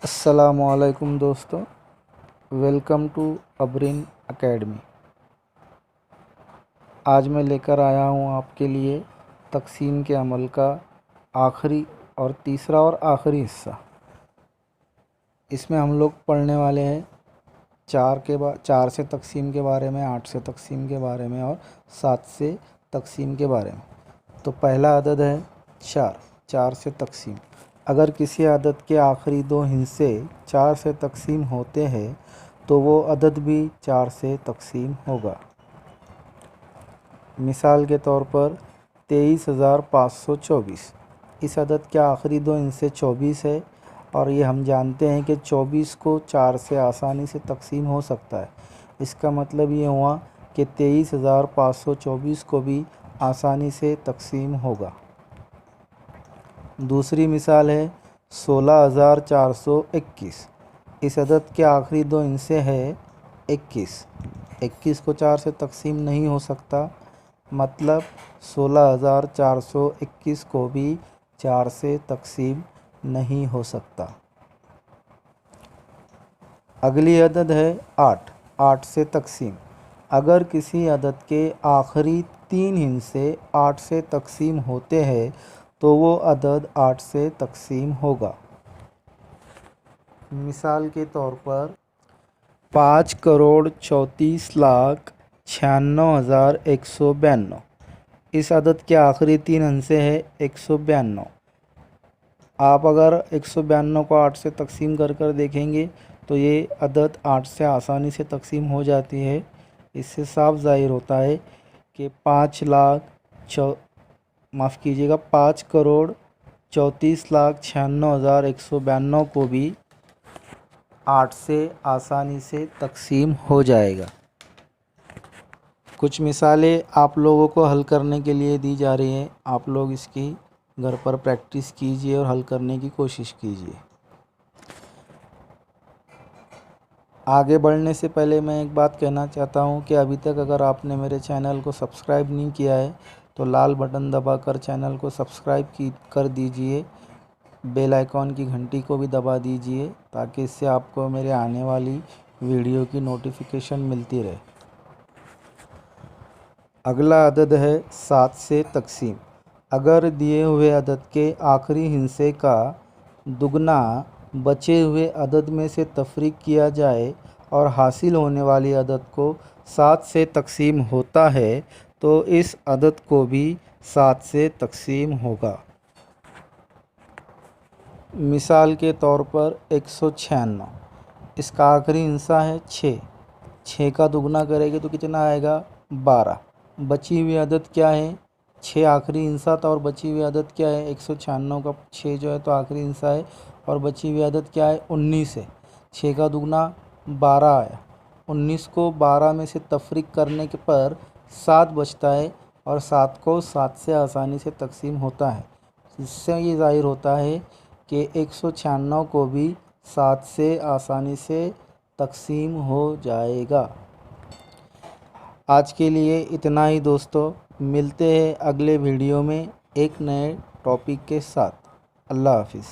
अस्सलामु अलैकुम दोस्तों, वेलकम टू अबरीन एकेडमी। आज मैं लेकर आया हूँ आपके लिए तक़सीम के अमल का आखिरी और तीसरा और आखिरी हिस्सा। इसमें हम लोग पढ़ने वाले हैं 4 से तक़सीम के बारे में, 8 से तक़सीम के बारे में और 7 से तक़सीम के बारे में। तो पहला अदद है 4 से तक़सीम। अगर किसी अदद के आखिरी 2 हिस्से 4 से तक़सीम होते हैं तो वो अदद भी 4 से तक़सीम होगा। मिसाल के तौर पर 23,524। इस अदद के आखिरी 2 हिस्से 24 है और ये हम जानते हैं कि 24 को 4 से आसानी से तक़सीम हो सकता है। इसका मतलब ये हुआ कि 23,524 को भी आसानी से तक़सीम होगा। दूसरी मिसाल है 16,421। इस अदद के आखिरी 2 हिस्से है 21। 21 को 4 से तक़सीम नहीं हो सकता, मतलब 16,421 को भी 4 से तक़सीम नहीं हो सकता। अगली अदद है 8 से तक़सीम। अगर किसी अदद के आखिरी 3 हिस्से 8 से तक़सीम होते हैं तो वो अदद 8 से तक़सीम होगा। मिसाल के तौर पर 5,34,96,192। इस अदद के आखिरी 3 हिस्से है 192। आप अगर 192 को 8 से तक़सीम कर देखेंगे तो ये अदद 8 से आसानी से तक़सीम हो जाती है। इससे साफ ज़ाहिर होता है कि 5,34,96,192 को भी 8 से आसानी से तक़सीम हो जाएगा। कुछ मिसालें आप लोगों को हल करने के लिए दी जा रही हैं। आप लोग इसकी घर पर प्रैक्टिस कीजिए और हल करने की कोशिश कीजिए। आगे बढ़ने से पहले मैं एक बात कहना चाहता हूं कि अभी तक अगर आपने मेरे चैनल को सब्सक्राइब नहीं किया है तो लाल बटन दबाकर चैनल को सब्सक्राइब कर दीजिए। बेल आइकॉन की घंटी को भी दबा दीजिए ताकि इससे आपको मेरे आने वाली वीडियो की नोटिफिकेशन मिलती रहे। अगला अदद है 7 से तक़सीम। अगर दिए हुए अदद के आखिरी हिस्से का दुगना बचे हुए अदद में से तफरीक किया जाए और हासिल होने वाली अदद को 7 से तक़सीम होता है तो इस अदद को भी 7 से तक़सीम होगा। मिसाल के तौर पर 196। इसका आखिरी हिस्सा है 6 का दुगना करेंगे तो कितना आएगा 12। बची हुई अदद क्या है 6 आखिरी हिस्सा था और बची हुई अदद क्या है 196 का 6 जो है तो आखिरी हिस्सा है और बची हुई अदद क्या है 19 है। 6 का दुगना 12 आया। 19 को 12 में से तफरीक करने के पर 7 बचता है और 7 को 7 से आसानी से तक़सीम होता है। इससे ये ज़ाहिर होता है कि 196 को भी 7 से आसानी से तक़सीम हो जाएगा। आज के लिए इतना ही दोस्तों, मिलते हैं अगले वीडियो में एक नए टॉपिक के साथ। अल्लाह हाफ़िज़।